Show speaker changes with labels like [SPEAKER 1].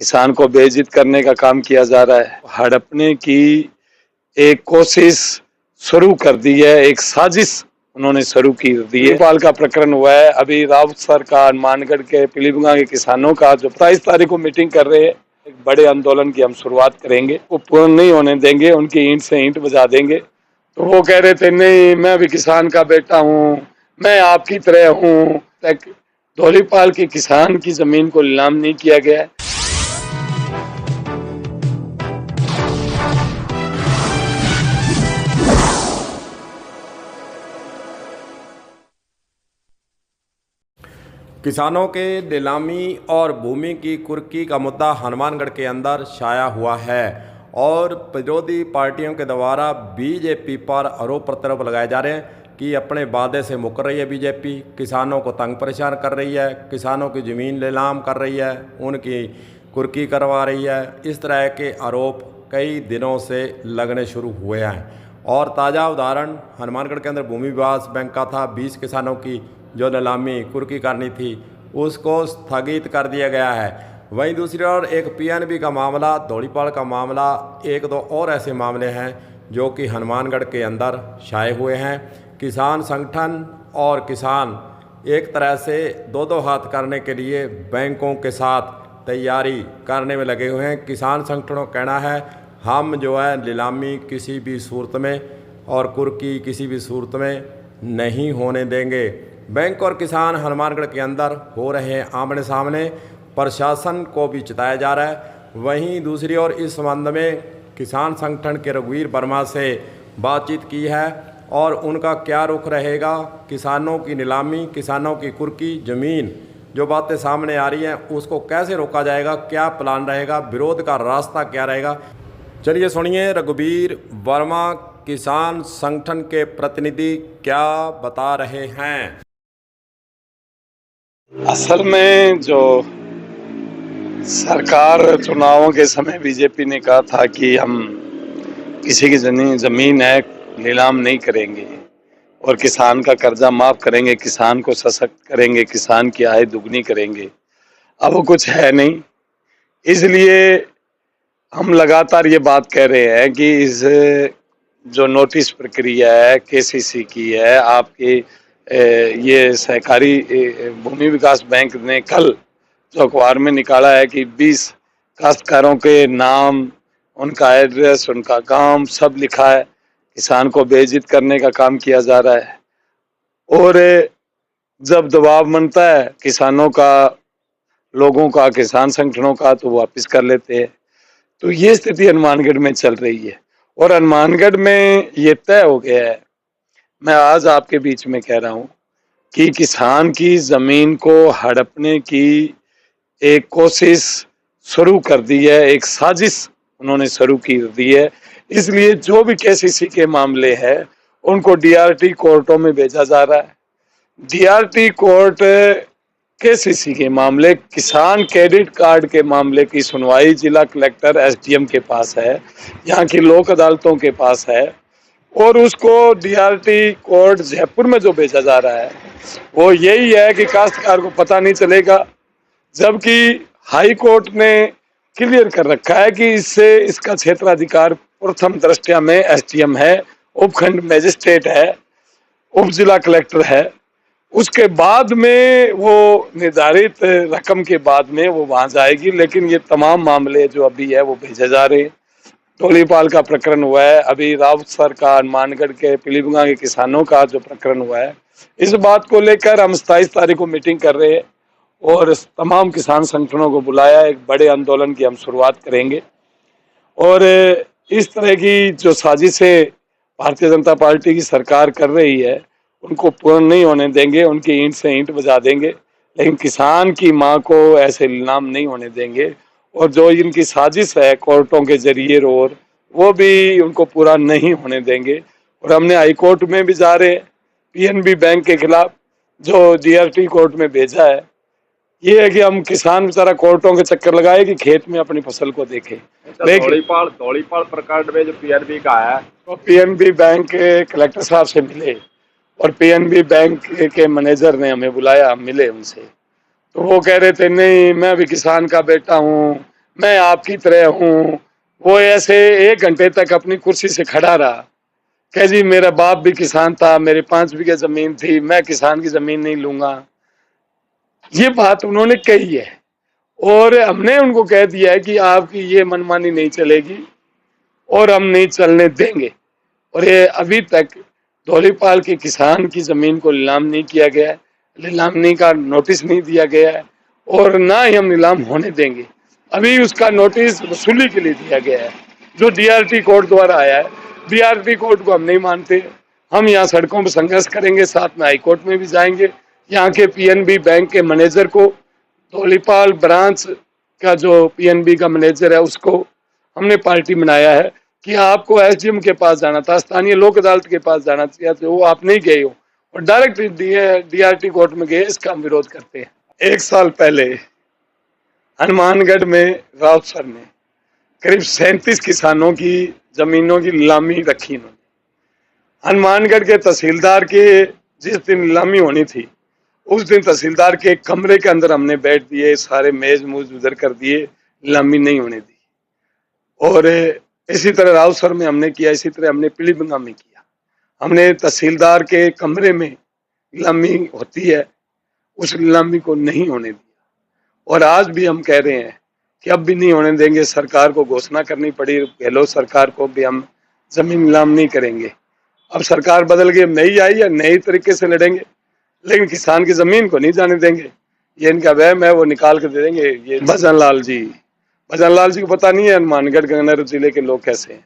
[SPEAKER 1] किसान को बेइज्जत करने का काम किया जा रहा है। हड़पने की एक कोशिश शुरू कर दी है, एक साजिश उन्होंने शुरू की दी है। भोपाल का प्रकरण हुआ है, अभी राउत सरकार मानगढ़ के पीलीभींगा के किसानों का जो 27 तारीख को मीटिंग कर रहे हैं, एक बड़े आंदोलन की हम शुरुआत करेंगे, वो पूर्ण नहीं होने देंगे, उनकी ईंट से ईंट बजा देंगे। तो वो कह रहे थे नहीं, मैं भी किसान का बेटा हूँ, मैं आपकी तरह हूँ। धौलीपाल की किसान की जमीन को नीलाम नहीं किया गया है।
[SPEAKER 2] किसानों के नीलामी और भूमि की कुर्की का मुद्दा हनुमानगढ़ के अंदर छाया हुआ है और विरोधी पार्टियों के द्वारा बीजेपी पर आरोप प्रत्यारोप लगाए जा रहे हैं कि अपने वादे से मुकर रही है बीजेपी, किसानों को तंग परेशान कर रही है, किसानों की ज़मीन नीलाम कर रही है, उनकी कुर्की करवा रही है। इस तरह के आरोप कई दिनों से लगने शुरू हुए हैं और ताज़ा उदाहरण हनुमानगढ़ के अंदर भूमि विकास बैंक का था। 20 किसानों की जो नीलामी कुर्की करनी थी उसको स्थगित कर दिया गया है। वहीं दूसरी ओर एक पीएनबी का मामला, धौलीपाल का मामला, एक दो और ऐसे मामले हैं जो कि हनुमानगढ़ के अंदर छाए हुए हैं। किसान संगठन और किसान एक तरह से दो हाथ करने के लिए बैंकों के साथ तैयारी करने में लगे हुए हैं। किसान संगठनों का कहना है हम जो है नीलामी किसी भी सूरत में और कुर्की किसी भी सूरत में नहीं होने देंगे। बैंक और किसान हनुमानगढ़ के अंदर हो रहे हैं आमने सामने, प्रशासन को भी चिताया जा रहा है। वहीं दूसरी ओर इस संबंध में किसान संगठन के रघुवीर वर्मा से बातचीत की है और उनका क्या रुख रहेगा, किसानों की नीलामी, किसानों की कुर्की, ज़मीन जो बातें सामने आ रही हैं उसको कैसे रोका जाएगा, क्या प्लान रहेगा, विरोध का रास्ता क्या रहेगा। चलिए सुनिए रघुवीर वर्मा किसान संगठन के प्रतिनिधि क्या बता रहे हैं।
[SPEAKER 1] असल में जो सरकार चुनावों के समय बीजेपी ने कहा था कि हम किसी की जमीन है नीलाम नहीं करेंगे और किसान का कर्जा माफ करेंगे, किसान को सशक्त करेंगे, किसान की आय दुगनी करेंगे। अब वो कुछ है नहीं, इसलिए हम लगातार ये बात कह रहे हैं कि इस जो नोटिस प्रक्रिया है केसीसी की है, आपकी ये सहकारी भूमि विकास बैंक ने कल जो अखबार में निकाला है कि 20 काश्तकारों के नाम, उनका एड्रेस, उनका गांव सब लिखा है, किसान को बेइज्जत करने का काम किया जा रहा है। और जब दबाव बनता है किसानों का, लोगों का, किसान संगठनों का, तो वापस कर लेते हैं। तो ये स्थिति हनुमानगढ़ में चल रही है और हनुमानगढ़ में ये तय हो गया है, मैं आज आपके बीच में कह रहा हूं कि किसान की जमीन को हड़पने की एक कोशिश शुरू कर दी है, एक साजिश उन्होंने शुरू की दी है। इसलिए जो भी केसीसी के मामले हैं उनको डीआरटी कोर्टों में भेजा जा रहा है। डीआरटी कोर्ट केसीसी के मामले, किसान क्रेडिट कार्ड के मामले की सुनवाई जिला कलेक्टर एसडीएम के पास है, यहाँ की लोक अदालतों के पास है और उसको डीआरटी कोर्ट जयपुर में जो भेजा जा रहा है वो यही है कि काश्तकार को पता नहीं चलेगा, जबकि हाई कोर्ट ने क्लियर कर रखा है कि इससे इसका क्षेत्राधिकार प्रथम दृष्टया में एसडीएम है, उपखंड मजिस्ट्रेट है, उप जिला कलेक्टर है। उसके बाद में वो निर्धारित रकम के बाद में वो वहां जाएगी, लेकिन ये तमाम मामले जो अभी है वो भेजे जा रहे हैं। धौलीपाल का प्रकरण हुआ है, अभी राउत सरकार मानगढ़ के पीलीभींगा के किसानों का जो प्रकरण हुआ है, इस बात को लेकर हम 27 तारीख को मीटिंग कर रहे हैं और तमाम किसान संगठनों को बुलाया, एक बड़े आंदोलन की हम शुरुआत करेंगे। और इस तरह की जो साजिशें भारतीय जनता पार्टी की सरकार कर रही है उनको पूर्ण नहीं होने देंगे, उनकी ईंट से ईंट बजा देंगे, लेकिन किसान की मां को ऐसे नीलाम नहीं होने देंगे। और जो इनकी साजिश है कोर्टों के जरिए और वो भी उनको पूरा नहीं होने देंगे। और हमने हाई कोर्ट में भी जा रहे हैं पीएनबी बैंक के खिलाफ जो डीआरटी कोर्ट में भेजा है। ये है कि हम किसान बेचारा कोर्टों के चक्कर लगाए कि खेत में अपनी फसल को देखे।
[SPEAKER 2] धौलीपाल प्रकरण में जो पीएनबी का है
[SPEAKER 1] तो पीएनबी बैंक के कलेक्टर साहब से मिले और पीएनबी बैंक के मैनेजर ने हमें बुलाया, हम मिले उनसे। तो वो कह रहे थे नहीं, मैं भी किसान का बेटा हूँ, मैं आपकी तरह हूँ। वो ऐसे 1 घंटे तक अपनी कुर्सी से खड़ा रहा, कह जी मेरा बाप भी किसान था, मेरे 5 बीघे जमीन थी, मैं किसान की जमीन नहीं लूंगा। ये बात उन्होंने कही है और हमने उनको कह दिया है कि आपकी ये मनमानी नहीं चलेगी और हम नहीं चलने देंगे। और ये अभी तक धौलीपाल के किसान की जमीन को नीलाम नहीं किया गया है, नीलामी का नोटिस नहीं दिया गया है और ना ही हम नीलाम होने देंगे। अभी उसका नोटिस वसूली के लिए दिया गया है जो डीआरटी कोर्ट द्वारा आया है। डीआरटी कोर्ट को हम नहीं मानते, हम यहाँ सड़कों पर संघर्ष करेंगे, साथ में हाईकोर्ट में भी जाएंगे। यहाँ के पीएनबी बैंक के मैनेजर को, धौलीपाल ब्रांच का जो पीएनबी का मैनेजर है उसको हमने पार्टी बनाया है कि आपको एसडीएम के पास जाना था, स्थानीय लोक अदालत के पास जाना चाहिए, तो वो आप नहीं गए हो और डायरेक्ट डीआरटी कोर्ट में गए। इसका हम विरोध करते हैं। 1 साल पहले हनुमानगढ़ में राउत सर ने करीब 37 किसानों की जमीनों की नीलामी रखी। इन्होंने हनुमानगढ़ के तहसीलदार के जिस दिन नीलामी होनी थी उस दिन तहसीलदार के कमरे के अंदर हमने बैठ दिए, सारे मेज मूज उधर कर दिए, नीलामी नहीं होने दी। और इसी तरह राउसर में हमने किया, इसी तरह हमने पीलीभंगा में किया। हमने तहसीलदार के कमरे में नीलामी होती है उस नीलामी को नहीं होने दिया और आज भी हम कह रहे हैं कि अब भी नहीं होने देंगे। सरकार को घोषणा करनी पड़ी, गहलोत सरकार को भी हम जमीन नीलाम नहीं करेंगे। अब सरकार बदल गई, नई आई है, नई तरीके से लड़ेंगे, लेकिन किसान की जमीन को नहीं जाने देंगे। ये इनका वहम है, वो निकाल कर दे देंगे। ये भजन लाल जी को पता नहीं है हनुमानगढ़ गंगानगर जिले के लोग कैसे हैं।